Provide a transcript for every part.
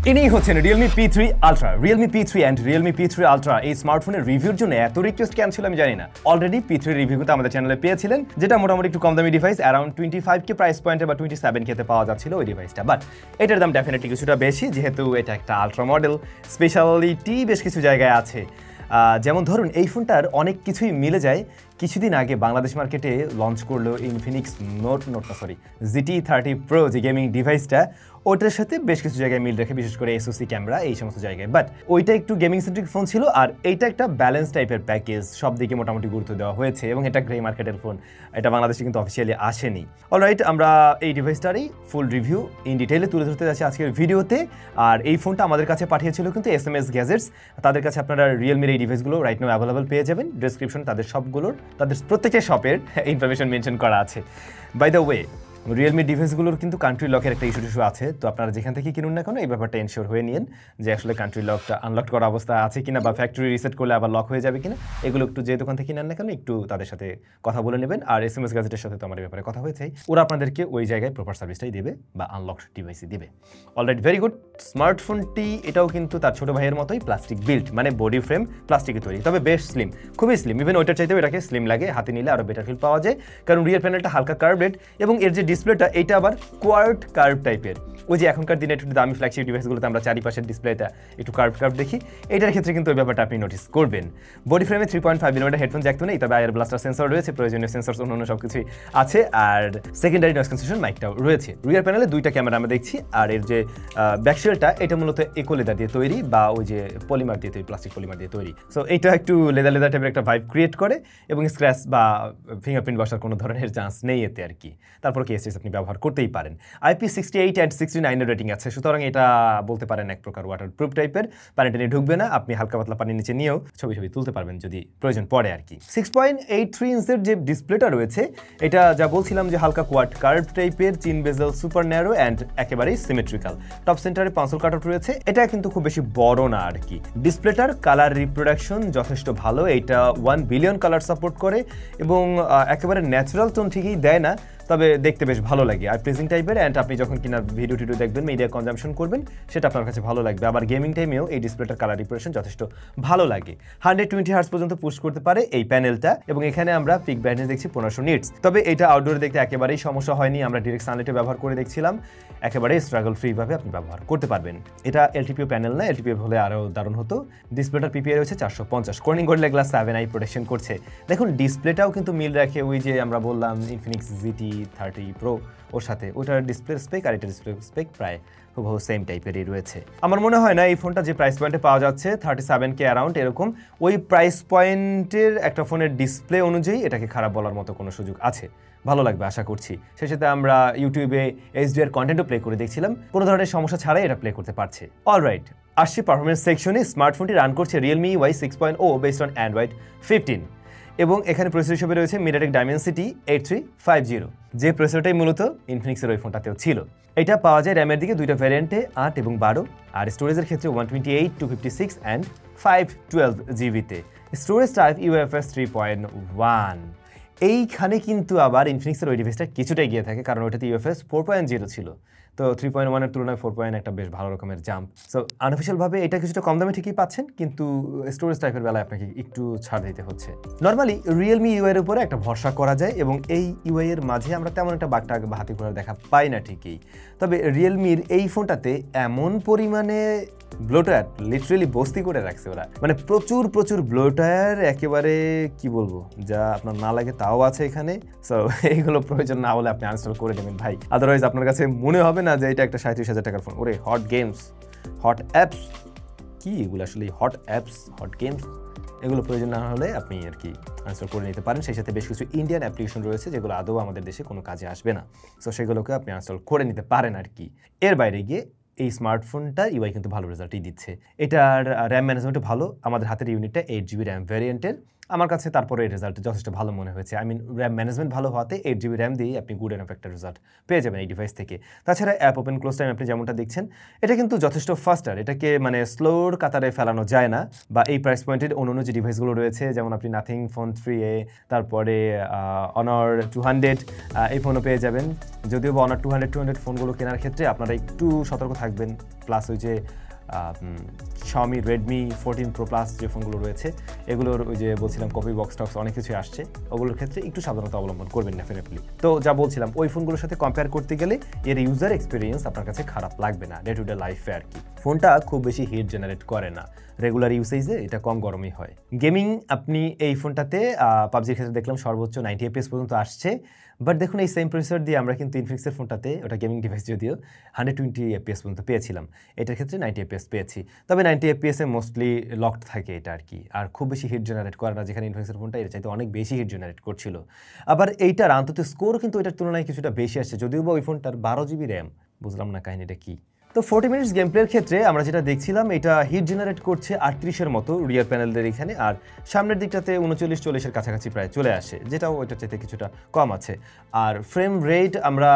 ইনি হচ্ছেন Realme P3 Ultra, Realme P3 and Realme P3 Ultra এই স্মার্টফোনের রিভিউর জন্য এত রিকোয়েস্ট কেন ছিল আমি জানি না। অলরেডি P3 রিভিউ কিন্তু আমাদের চ্যানেলে পেয়েছিলেন, যেটা মোটামুটি একটু কম দামি ডিভাইস, অ্যারাউন্ড 25K প্রাইস পয়েন্টে বা 27K তে পাওয়া যাচ্ছিল ওই ডিভাইসটা। বাট এটার দাম ডেফিনেটলি কিছুটা বেশি, যেহেতু এটা একটা আলট্রা মডেল। স্পেশালিটি বেশ কিছু জায়গায় আছে, যেমন ধরুন এই ফোনটার অনেক কিছুই মিলে যায়। কিছুদিন আগে বাংলাদেশ মার্কেটে লঞ্চ করলো ইনফিনিক্স GT30 Pro যে গেমিং ডিভাইসটা, ওইটার সাথে বেশ কিছু জায়গায় মিল রেখে, বিশেষ করে SoC ক্যামেরা এই সমস্ত জায়গায়। বাট ওইটা একটু গেমিং সেন্ট্রিক ফোন ছিল, আর এইটা একটা ব্যালেন্স টাইপের প্যাকেজ, সব দিকে মোটামুটি গুরুত্ব দেওয়া হয়েছে, এবং এটা গ্রে মার্কেটের ফোন, এটা বাংলাদেশে কিন্তু অফিসিয়ালি আসেনি। অলরাইট, আমরা এই ডিভাইসটারই ফুল রিভিউ ইন ডিটেইলে তুলে ধরতে যাচ্ছি আজকের ভিডিওতে। আর এই ফোনটা আমাদের কাছে পাঠিয়েছিল কিন্তু SMS গ্যাজেটস। তাদের কাছে আপনারা রিয়েলমির এই ডিভাইসগুলো রাইট নাও অ্যাভেলেবল পেয়ে যাবেন। ডেসক্রিপশন তাদের সবগুলোর, তাদের প্রত্যেকটা শপের ইনফরমেশন মেনশন করা আছে। বাই দ্য ওয়ে, রিয়েলমি ডিভাইসগুলোর কিন্তু কান্ট্রি লকের একটা ইস্যু আছে, তো আপনারা যেখান থেকে কিনুন না কেন এই ব্যাপারটা এনশিওর হয়ে নিন যে আসলে কান্ট্রি লকটা আনলক করা অবস্থা আছে কিনা, বা ফ্যাক্টরি রিসেট করলে আবার লক হয়ে যাবে কিনা, এগুলো একটু যে দোকান থেকে কিনেন না কেন একটু তাদের সাথে কথা বলে নেবেন। আর SMS গ্যাজেটের সাথে তো আমার ব্যাপারে কথা হয়েছে, ওরা আপনাদেরকে ওই জায়গায় প্রপার সার্ভিসটাই দেবে বা আনলকড ডিভাইসই দেবে। Alright, very good. স্মার্টফোনটি এটাও কিন্তু তার ছোট ভাইয়ের মতোই প্লাস্টিক বিল্ড, মানে বডি ফ্রেম প্লাস্টিকে তৈরি, তবে বেশ স্লিম, খুবই স্লিম। ইভেন ওইটার চাইতেও এটাকে স্লিম লাগে, হাতে নিলে আরও বেটার ফিল পাওয়া যায়, কারণ রিয়ার প্যানেলটা হালকা কার্ভড, এবং এর যে ডিসপ্লেটা এটা আবার কোয়ার্ড কার্ভ টাইপের। ওই যে এখনকার দিনে একটু দামি ফ্ল্যাগশিপ ডিভাইসগুলোতে আমরা চারিপাশের ডিসপ্লেটা একটু কার্ভ দেখি, এটার ক্ষেত্রে কিন্তু ওই ব্যাপারটা আপনি নোটিস করবেন। বডি ফ্রেমে 3.5mm হেডফোন জ্যাক তো নেই, তবে আয়ার ব্লাস্টার সেন্সর রয়েছে, প্রয়োজনীয় সেন্সর অন্য সব কিছুই আছে, আর সেকেন্ডারি নয়েজ ক্যান্সেলেশন মাইকটাও রয়েছে। রিয়ার প্যানেলে দুইটা ক্যামেরা আমরা দেখছি, আর এর যে ব্যাকশেলটা এটা মূলত ইকো লেদার দিয়ে তৈরি, বা ওই যে পলিমার দিয়ে তৈরি, প্লাস্টিক পলিমার দিয়ে তৈরি। সো এটা একটু লেদার টাইপের একটা ভাইব ক্রিয়েট করে, এবং স্ক্র্যাচ বা ফিঙ্গারপ্রিন্ট বসার কোনো ধরনের চান্স নেই এতে আর কি। তারপর কেএসএস আপনি ব্যবহার করতেই পারেন। IP68 and 69 রেটিং আছে, সুতরাং এটা বলতে পারেন এক প্রকার ওয়াটারপ্রুফ টাইপের, পানি টানি ঢুকবে না, আপনি হালকা পাতলা পানি নিচে নিয়েও ছবি তুলতে পারবেন যদি প্রয়োজন পড়ে আর কি। 6.83 ইঞ্চের যে ডিসপ্লেটা রয়েছে, এটা যা বলছিলাম যে হালকা কোয়াড কার্ভ টাইপের, চিন বেজেল সুপার ন্যারো অ্যান্ড একেবারেই সিমেট্রিক্যাল। টপ সেন্টারে পেন্সিল কাটআউট রয়েছে, এটা কিন্তু খুব বেশি বড় না আর কি। ডিসপ্লেটার কালার রিপ্রোডাকশন যথেষ্ট ভালো, এটা 1 বিলিয়ন কালার সাপোর্ট করে, এবং একেবারে ন্যাচারাল টোন ঠিকই দেয় না, তবে দেখতে বেশ ভালো লাগে আর প্লেজিং টাইপের। অ্যান্ড আপনি যখন কিনা ভিডিও দেখবেন, মিডিয়া কনজাম্পশন করবেন, সেটা আপনার কাছে ভালো লাগবে। আবার গেমিং টাইমেও এই ডিসপ্লেটার কালার রিপ্রেজেন্টেশন যথেষ্ট ভালো লাগে। 120 হার্টজ পর্যন্ত পুশ করতে পারে এই প্যানেলটা, এবং এখানে আমরা পিক ব্রাইটনেস দেখছি 1500 নিটস। তবে এটা আউটডোরে দেখতে একেবারেই সমস্যা হয়নি, আমরা ডিরেক্ট সানলাইটে ব্যবহার করে দেখছিলাম, একেবারেই স্ট্রাগল ফ্রি ভাবে আপনি ব্যবহার করতে পারবেন। এটা LTPO প্যানেল না, LTPO হলে আরও দারুণ হতো। ডিসপ্লেটার PPI রয়েছে 450, Corning gorilla glass 7i protection করছে। দেখুন ডিসপ্লেটাও কিন্তু মিল রাখে ওই যে আমরা বললাম ইনফিনিক্স GT30 Pro, ওর সাথে ওটার ডিসপ্লে স্পেক আর এটা ডিসপ্লে স্পেক প্রায় হুবহু সেম টাইপেরই রয়েছে। আমার মনে হয় না এই ফোনটা যে প্রাইস পয়েন্টে পাওয়া যাচ্ছে 37K অ্যারাউন্ড এরকম, ওই প্রাইস পয়েন্টের একটা ফোনের ডিসপ্লে অনুযায়ী এটাকে খারাপ বলার মতো কোনো সুযোগ আছে। ভালো লাগবে আশা করছি। সেই সাথে আমরা ইউটিউবে HDR কন্টেন্টও প্লে করে দেখছিলাম, কোনো ধরনের সমস্যা ছাড়াই এটা প্লে করতে পারছে। অলরাইট, আসছি পারফরমেন্স সেকশনে। স্মার্টফোনটি রান করছে Realme UI 6.0 based on Android 15, এবং এখানে প্রসেসর হিসেবে রয়েছে MediaTek Dimensity 8350, যে প্রসেসরটাই মূলত ইনফিনিক্সের ওই ফোনটাতেও ছিল। এটা পাওয়া যায় র্যামের দিকে দুইটা ভ্যারিয়েন্টে, 8 এবং 12, আর স্টোরেজের ক্ষেত্রে 128, 256 অ্যান্ড 512 জিবিতে। Storage type UFS 3.1। এইখানে কিন্তু আবার ইনফিনিক্সের ওই ডিভাইসটা কিছুটা এগিয়ে থাকে, কারণ ওইটাতে UFS 4.0 ছিল, তো 3.1 এর তুলনায় 4.1 একটা বেশ ভালো রকমের জাম্প। সো আনঅফিশিয়ালভাবে এটা কিছুটা কম দামে ঠিকই পাচ্ছেন, কিন্তু স্টোরেজ টাইপের বেলায় আপনাকে একটু ছাড় দিতে হচ্ছে। নর্মালি রিয়েলমি ইউআই এর উপরে একটা ভরসা করা যায়, এবং এই ইউআই এর মাঝে আমরা তেমন একটা বাগটা বা হাতি ঘোড়ার দেখা পাই না ঠিকই। তবে রিয়েলমির এই ফোনটাতে এমন পরিমাণে ব্লোটার লিটারেলি বস্তি করে রাখছে ওরা, মানে প্রচুর ব্লোটার, একেবারে কি বলবো, যা আপনার না লাগে তাও আছে এখানে। সো এইগুলো প্রয়োজন না হলে আপনি আনইনস্টল করে নেবেন ভাই, আদারওয়াইজ আপনার কাছে মনে হবে না যে এটা একটা 37,000 টাকার ফোন। ওরে হট গেমস, হট অ্যাপস, কি এগুলো আসলে হট অ্যাপস, হট গেমস, এগুলো প্রয়োজন না হলে আপনি আর কি আনইনস্টল করে নিতে পারেন। সেই সাথে বেশ কিছু ইন্ডিয়ান অ্যাপ্লিকেশন রয়েছে যেগুলো আদৌ আমাদের দেশে কোনো কাজে আসবে না, সো সেগুলোকে আপনি আনইনস্টল করে নিতে পারেন আর কি। এর বাইরে গিয়ে এই স্মার্টফোনটা ইউআই কিন্তু ভালো রেজাল্টই দিচ্ছে। এটার র্যাম ম্যানেজমেন্টও ভালো, আমাদের হাতের ইউনিটটা 8GB র্যাম ভ্যারিয়েন্টের, আমার কাছে তারপরে এই রেজাল্ট যথেষ্ট ভালো মনে হয়েছে। আই মিন র্যাম ম্যানেজমেন্ট ভালো হওয়াতে 8 GB র্যাম দিয়েই আপনি গুড এনাফ একটা রেজাল্ট পেয়ে যাবেন এই ডিভাইস থেকে। তাছাড়া অ্যাপ ওপেন ক্লোজ টাইম আপনি যেমনটা দেখছেন, এটা কিন্তু যথেষ্ট ফাস্টার। এটাকে মানে স্লোর কাতারে ফেলানো যায় না, বা এই প্রাইস পয়েন্টের অন্য যে ডিভাইসগুলো রয়েছে যেমন আপনি নাথিং ফোন 3A, তারপরে অনার 200 এই ফোনও পেয়ে যাবেন। যদিও বা অনার 200 ফোনগুলো কেনার ক্ষেত্রে আপনারা একটু সতর্ক থাকবেন। প্লাস ওই যে Xiaomi Redmi 14 Pro Plus যে ফোনগুলো রয়েছে এগুলোর ওই যে বলছিলাম কপি বক্স টক্স অনেক কিছু আসছে, ওগুলোর ক্ষেত্রে একটু সাবধানতা অবলম্বন করবেন ডেফিনেটলি। তো যা বলছিলাম ওই ফোনগুলোর সাথে কম্পেয়ার করতে গেলে এর ইউজার এক্সপিরিয়েন্স আপনার কাছে খারাপ লাগবে না ডে টু ডে লাইফে আর কি। ফোনটা খুব বেশি হিট জেনারেট করে না, রেগুলার ইউসেজে এটা কম গরমই হয়। গেমিং আপনি এই ফোনটাতে পাবজির ক্ষেত্রে দেখলাম সর্বোচ্চ 90 FPS পর্যন্ত আসছে। বাট দেখুন এই সেম প্রসেসর দিয়ে আমরা কিন্তু ইনফিনিক্সের ফোনটাতে, ওটা গেমিং ডিভাইস যদিও, 120 FPS পর্যন্ত পেয়েছিলাম। এটার ক্ষেত্রে 90 FPS পেয়েছি। তবে 90 FPS এ মোস্টলি লকড থাকে এটা আর কি, আর খুব বেশি হিট জেনারেট করে না, যেখানে ইনফিনিক্সের ফোনটা এর চাইতে অনেক বেশি হিট জেনারেট করছিল। আবার এইটার আন্তত স্কোর কিন্তু এটার তুলনায় কিছুটা বেশি আসছে, যদিও বা ওই ফোনটার 12 GB র্যাম। বুঝলাম না কাহিনীটা কি। তো 40 মিনিটস গেম প্লের ক্ষেত্রে আমরা যেটা দেখছিলাম, এটা হিট জেনারেট করছে 38-এর মতো রিয়ার প্যানেলদের এখানে, আর সামনের দিকটাতে 39-40-এর কাছাকাছি প্রায় চলে আসে, যেটাও ওইটার চাইতে কিছুটা কম আছে। আর ফ্রেম রেট আমরা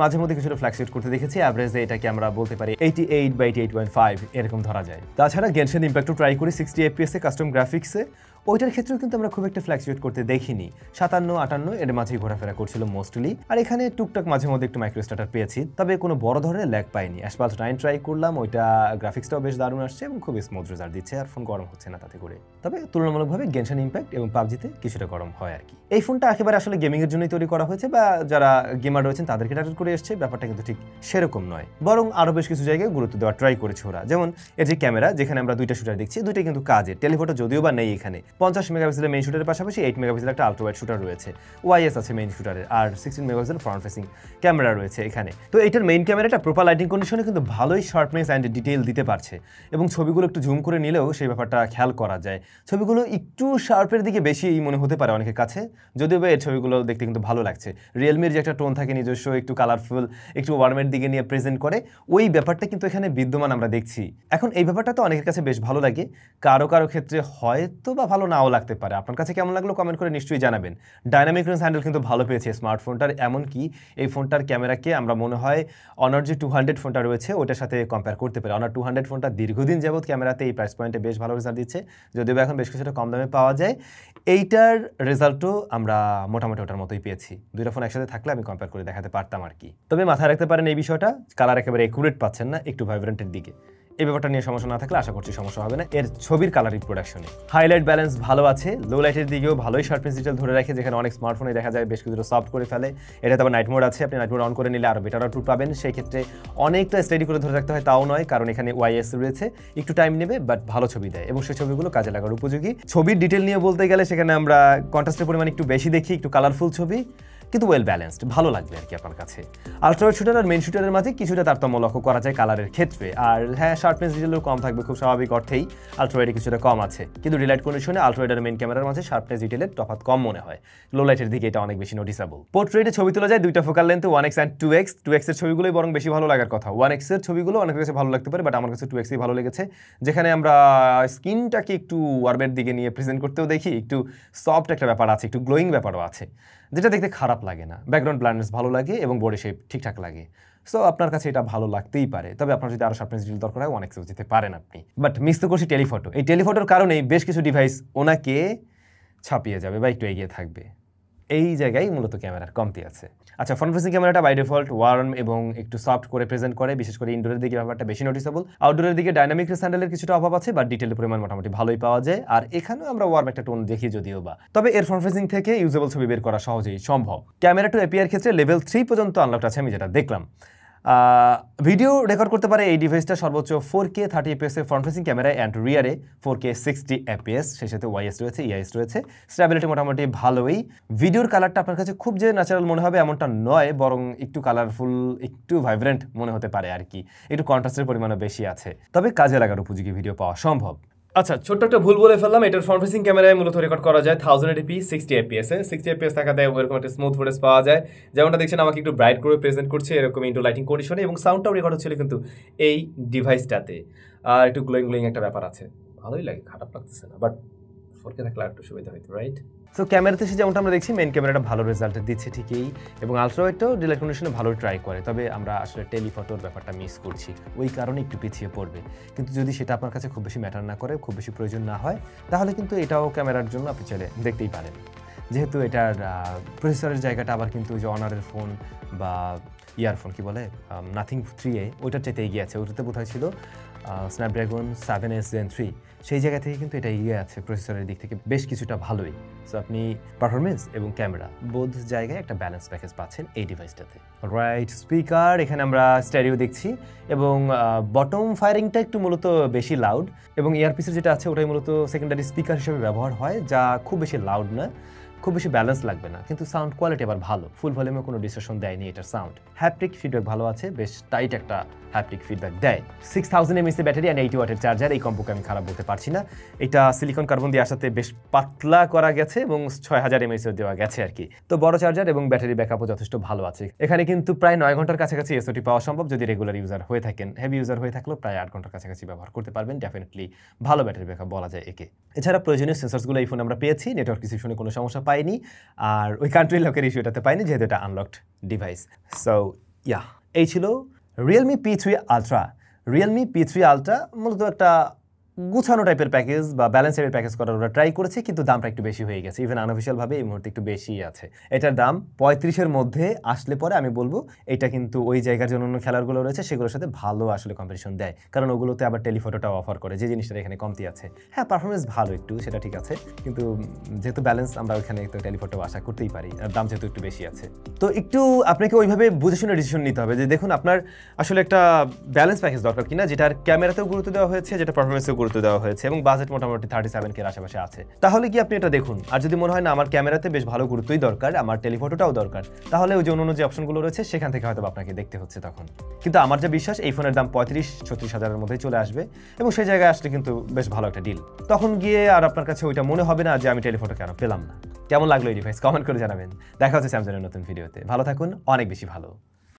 মাঝে মধ্যে কিছুটা ফ্ল্যাকচুয়েট করতে দেখেছি, অ্যাভারেজে এটাকে আমরা বলতে পারি 88 বা 88.5 এরকম ধরা যায়। তাছাড়া গেনশন ইম্প্যাক্টও ট্রাই করি 60 FPS এ কাস্টম গ্রাফিক্সে, ওইটার ক্ষেত্রেও কিন্তু আমরা খুব একটা ফ্ল্যাকচুয়েট করতে দেখিনি। 57-58 এর মাঝেই ঘোরাফেরা করছিল মোস্টলি, আর এখানে টুকটাক মাঝে মধ্যে একটু মাইক্রো স্টার্টার পেয়েছি, তবে কোনো বড় ধরনের ল্যাগ পাইনি। অ্যাসপাল্ট 9 ট্রাই করলাম, ওইটা গ্রাফিক্সটাও বেশ দারুণ আসছে এবং খুবই স্মুথ রেজাল্ট দিচ্ছে, আর ফোন গরম হচ্ছে না তাতে করে। তবে তুলনামূলকভাবে গেনশন ইম্প্যাক্ট এবং পাবজিতে কিছুটা গরম হয় আর কি। এই ফোনটা একেবারে আসলে গেমিং এর জন্যই তৈরি করা হয়েছে, বা যারা গেমার রয়েছেন তাদেরকে টার্গেট করে এসছে, ব্যাপারটা কিন্তু ঠিক সেরকম নয়। বরং আরও বেশ কিছু জায়গায় গুরুত্ব দেওয়া ট্রাই করেছে ওরা। যেমন এর যে ক্যামেরা, যেখানে আমরা দুইটা শুটার দেখছি, দুইটাই কিন্তু কাজের। টেলিফটো যদিও বা নেই এখানে। 50 মেগাপিক্সেলের মেইন শুটারের পাশাপাশি 8 মেগাপিক্সেলের একটা আলট্রা ওয়াইড শুটার রয়েছে। ওয়াইএস আছে মেইন শুটারের, আর 16 মেগাপিক্সেল ফ্রন্ট ফেসিং ক্যামেরা রয়েছে এখানে। তো এইটার মেইন ক্যামেরাটা প্রপার লাইটিং কন্ডিশনে কিন্তু ভালোই শার্পনেস অ্যান্ড ডিটেইল দিতে পারছে, এবং ছবিগুলো একটু জুম করে নিলেও সেই ব্যাপারটা খেয়াল করা যায়। ছবিগুলো একটু শার্পের দিকে বেশি মনে হতে পারে অনেকের কাছে, যদিও বা এই ছবিগুলো দেখতে কিন্তু ভালো লাগছে। রিয়েলমির যে একটা টোন থাকে নিজস্ব, একটু কালারফুল, একটু ওয়ার্মের দিকে নিয়ে প্রেজেন্ট করে, ওই ব্যাপারটা কিন্তু এখানে বিদ্যমান আমরা দেখছি। এখন এই ব্যাপারটা তো অনেকের কাছে বেশ ভালো লাগে, কারো কারো ক্ষেত্রে হয়তো বা ভালো নাও লাগতে পারে। আপনার কাছে কেমন লাগলো কমেন্ট করে নিশ্চয়ই জানাবেন। ডাইনামিক রেঞ্জ হ্যান্ডেল কিন্তু ভালো পেয়েছে স্মার্টফোনটার, এমনকি এই ফোনটার ক্যামেরাকে আমরা মনে হয় অনার যে 200 ফোনটা রয়েছে ওটার সাথে কম্পেয়ার করতে পারি। অনার 200 ফোনটা দীর্ঘদিন যাবত ক্যামেরাতে এই প্রাইস পয়েন্টে বেশ ভালো রেজাল্ট দিচ্ছে, যদিও এখন বেশ কিছুটা কম দামে পাওয়া যায়। এইটার রেজাল্টও আমরা মোটামুটি ওটার মতোই পেয়েছি। দুইটা ফোন একসাথে থাকলে আমি কম্পেয়ার করে দেখাতে পারতাম আর কি। তবে মাথায় রাখতে পারেন এই বিষয়টা, কালার একেবারে একুরেট পাচ্ছেন না, একটু ভাইব্রেন্টের দিকে। এই ব্যাপারটা নিয়ে সমস্যা না থাকলে আশা করছি সমস্যা হবে না এর ছবির কালার রিপ্রোডাকশনে। হাইলাইট ব্যালেন্স ভালো আছে, লো লাইটের দিকেও ভালোই শার্পনেস ডিটেল ধরে রাখে, যেখানে অনেক স্মার্টফোনে দেখা যায় বেশ কিছুটা সফট করে ফেলে। এটাতে আবার নাইট মোড আছে, আপনি নাইট মোড অন করে নিলে আরও বেটার আউটপুট পাবেন। সেই ক্ষেত্রে অনেকটা স্টেডি করে ধরে রাখতে হয় তাও নয়, কারণ এখানে ওয়াইএস রয়েছে, একটু টাইম নেবে বাট ভালো ছবি দেয়, এবং সেই ছবিগুলো কাজে লাগার উপযোগী। ছবির ডিটেল নিয়ে বলতে গেলে সেখানে আমরা কন্ট্রাস্টের পরিমাণ একটু বেশি দেখি, একটু কালারফুল ছবি, কিন্তু ওয়েল ব্যালেন্সড, ভালো লাগবে আর কি আপনার কাছে। আলট্রাওয়াইড শুটার আর মেইন শুটারের মাঝে কিছুটা তারতম্য লক্ষ্য করা যায় কালারের ক্ষেত্রে, আর হ্যাঁ শার্পনেস ডিটেলও কম থাকবে, খুব স্বাভাবিক অর্থেই আলট্রাওয়াইডে কিছুটা কম আছে, কিন্তু রিলাইট কন্ডিশনে আলট্রাওয়াইড আর মেইন ক্যামেরার মাঝে শার্পনেস ডিটেলের তফাৎ কম মনে হয়। লো লাইটের দিকে এটা অনেক বেশি নোটিসেবল। পোর্ট্রেটে ছবি তোলা যায় দুইটা focal লেন্থে, 1x and 2x। 2x এর ছবিগুলোই বরং বেশি ভালো লাগার কথা, 1x এর ছবিগুলো অনেকের কাছে ভালো লাগতে পারে, বাট আমার কাছে 2x ই ভালো লেগেছে, যেখানে আমরা স্কিনটাকে একটু ওয়ার্মের দিকে নিয়ে প্রেজেন্ট করতেও দেখি, একটু সফট একটা ব্যাপার আছে, একটু গ্লোয়িং ব্যাপারও আছে, যেটা দেখতে খারাপ লাগে না। ব্যাকগ্রাউন্ড ব্লাইন্ডনেস ভালো লাগে এবং বডি শেপ ঠিকঠাক লাগে। সো আপনার কাছে এটা ভালো লাগতেই পারে, তবে আপনার যদি আরও শার্পনেস ডিটেল দরকার হয় অনেক যেতে পারেন আপনি। বাট মিস তো করছি টেলিফটো। এই টেলিফটোর কারণেই বেশ কিছু ডিভাইস ওনাকে ছাপিয়ে যাবে বা একটু এগিয়ে থাকবে। এই জায়গায় মূলত ক্যামেরার কমতি আছে। আচ্ছা, ফ্রন্ট ফেসিং ক্যামেরাটা বাই ডিফল্ট ওয়ার্ম এবং একটু সফট করে প্রেজেন্ট করে, বিশেষ করে ইনডোরের দিকে ব্যাপারটা বেশি নোটিসেবল। আউটডোরের দিকে ডাইনামিক রেঞ্জ হ্যান্ডেলের কিছুটা অভাব আছে, বাট ডিটেলের পরিমাণ মোটামুটি ভালোই পাওয়া যায়, আর এখানেও আমরা ওয়ার্ম একটা টোন দেখি যদিও বা। তবে এর ফ্রন্ট ফেসিং থেকে ইউজেবল ছবি বের করা সহজেই সম্ভব। ক্যামেরা টু এপিআর ক্ষেত্রে লেভেল 3 পর্যন্ত আনলকড আছে, আমি যেটা দেখলাম। ভিডিও রেকর্ড করতে পারে এই ডিভাইসটা সর্বোচ্চ 4K 30 FPS এর ফ্রন্ট ফেসিং ক্যামেরায়, অ্যান্ড রিয়ারে 4K 60 FPS, সেই সাথে ওয়াইএস রয়েছে, ইআইএস রয়েছে। স্টেবিলিটি মোটামুটি ভালোই। ভিডিওর কালারটা আপনার কাছে খুব যে ন্যাচারাল মনে হবে এমনটা নয়, বরং একটু কালারফুল, একটু ভাইব্রেন্ট মনে হতে পারে আর কি, একটু কন্ট্রাস্টের পরিমাণও বেশি আছে, তবে কাজে লাগার উপযোগী ভিডিও পাওয়া সম্ভব। আচ্ছা, ছোট্ট একটা ভুল বলে ফেললাম, এটার ফ্রন্ট ফেসিং ক্যামেরায় মূলত রেকর্ড করা যায় 1080p 60 fps এ। 60 fps থাকাতে ওরকম একটা স্মুথ ফুটেজ পাওয়া যায়, যেমনটা দেখছেন আমাকে একটু ব্রাইট করে প্রেজেন্ট করছে এরকম ইনডোর লাইটিং কন্ডিশনে, এবং সাউন্ডটাও রেকর্ড হচ্ছিল কিন্তু এই ডিভাইসটাতে। আর একটু গ্লোয়িং একটা ব্যাপার আছে, ভালোই লাগে, খারাপ লাগতেছে না। বাট 4K থাকলে আরেকটু সুবিধা হইতো, রাইট? সো ক্যামেরাতে সে যেমনটা আমরা দেখছি মেইন ক্যামেরাটা ভালো রেজাল্ট দিচ্ছে ঠিকই, এবং আলট্রা ওয়াইডটাও ডিলাইট কন্ডিশনে ভালো ট্রাই করে, তবে আমরা আসলে টেলিফটোর ব্যাপারটা মিস করছি, ওই কারণে একটু পিছিয়ে পড়বে। কিন্তু যদি সেটা আপনার কাছে খুব বেশি ম্যাটার না করে, খুব বেশি প্রয়োজন না হয়, তাহলে কিন্তু এটাও ক্যামেরার জন্য আপনি চলে দেখতেই পারেন। যেহেতু এটার প্রসেসরের জায়গাটা আবার কিন্তু যে অনারের ফোন বা ইয়ারফোন কি বলে নাথিং 3A ওইটার চাইতে এগিয়ে আছে, ওইটাতে বোধহয় ছিল স্ন্যাপড্রাগন 7S Gen 3, সেই জায়গা থেকে কিন্তু এটা এগিয়ে আছে প্রসেসরের দিক থেকে বেশ কিছুটা ভালোই। সো আপনি পারফরমেন্স এবং ক্যামেরা বোধ জায়গায় একটা ব্যালেন্স প্যাকেজ পাচ্ছেন এই ডিভাইসটাতে। রাইট, স্পিকার এখানে আমরা স্টেরিও দেখছি, এবং বটম ফায়ারিংটা একটু মূলত বেশি লাউড, এবং ইয়ারপিসের যেটা আছে ওটাই মূলত সেকেন্ডারি স্পিকার হিসেবে ব্যবহার হয়, যা খুব বেশি লাউড না, খুব বেশি ব্যালেন্স লাগবে না, কিন্তু সাউন্ড কোয়ালিটি আবার ভালো, ফুল ভলিউমে কোনো ডিসটরশন দেয়নি এটার সাউন্ড। হ্যাপটিক ফিডব্যাক ভালো আছে, বেশ টাইট একটা হ্যাপটিক ফিডব্যাক দেয়। 6000 mAh ব্যাটারি অ্যান্ড 80 ওয়াটের চার্জার, এই কম্বোকে আমি খারাপ বলতে পারছি না। এটা সিলিকন কার্বন দিয়ে আসাতে বেশ পাতলা করা গেছে এবং 6000 mAh দেওয়া গেছে আর কি। তো বড় চার্জার এবং ব্যাটারি ব্যাকআপও যথেষ্ট ভালো আছে। এখানে কিন্তু প্রায় 9 ঘন্টার কাছাকাছি এসওটি পাওয়া সম্ভব যদি রেগুলার ইউজার হয়ে থাকেন। হেভি ইউজার হয়ে থাকলেও প্রায় 8 ঘন্টার কাছাকাছি ব্যবহার করতে পারবেন। ডেফিনেটলি ভালো ব্যাটারি ব্যাকআপ বলা যায় একে। এছাড়া প্রয়োজনীয় সেন্সরসগুলো এই ফোনে আমরা পেয়েছি, নেটওয়ার্ক রিসিপশনে কোনো সমস্যা পাইনি, আর ওই কান্ট্রি লকের ইস্যুটাতে পাইনি যেহেতু এটা আনলকড ডিভাইস। সো ইয়া, এই ছিল Realme P3 ultra. Realme P3 ultra মূলত একটা গুছানো টাইপের প্যাকেজ বা ব্যালেন্স টাইপের প্যাকেজ করার ওরা ট্রাই করেছে, কিন্তু দামটা একটু বেশি হয়ে গেছে। ইভেন আনঅফিসিয়ালভাবে এই মুহূর্তে একটু বেশি আছে। এটার দাম 35-এর মধ্যে আসলে পরে আমি বলবো এটা কিন্তু ওই জায়গার জন্য অন্য খেলারগুলো রয়েছে সেগুলোর সাথে ভালো আসলে কম্পিটিশন দেয়, কারণ ওগুলোতে আবার টেলিফটোটাও অফার করে, যে জিনিসটা এখানে কমতি আছে। হ্যাঁ, পারফরমেন্স ভালো একটু, সেটা ঠিক আছে, কিন্তু যেহেতু ব্যালেন্স আমরা ওইখানে তো টেলিফটো আশা করতেই পারি, আর দাম যেহেতু একটু বেশি আছে, তো একটু আপনাকে ওইভাবে বুঝে শুনে ডিসিশন নিতে হবে যে দেখুন আপনার আসলে একটা ব্যালেন্স প্যাকেজ দরকার কিনা, যেটার ক্যামেরাতেও গুরুত্ব দেওয়া হয়েছে, যেটা পারফরমেন্সেও গুরুত্ব দেওয়া হয়েছে, এবং বাজেট মোটামুটি 37K এর আশেপাশে আছে। তাহলে কি আপনি এটা দেখুন। আর যদি মনে হয় না আমার ক্যামেরাতে বেশ ভালো গুরুত্বই দরকার, আমার টেলিফটোটাও দরকার, তাহলে ওই যে অন্য যে অপশনগুলো রয়েছে সেখান থেকে হয়তো আপনাকে দেখতে হচ্ছে তখন। কিন্তু আমার যে বিশ্বাস এই ফোনের দাম 35-36 হাজারের মধ্যেই চলে আসবে, এবং সেই জায়গায় আসলে কিন্তু বেশ ভালো একটা ডিল। তখন গিয়ে আর আপনার কাছে ওইটা মনে হবে না যে আমি টেলিফটো কেন পেলাম না। কেমন লাগলো এই ডিভাইস কমেন্ট করে জানাবেন। দেখা হচ্ছে স্যামসাংয়ের নতুন ভিডিওতে। ভালো থাকুন, অনেক বেশি ভালো।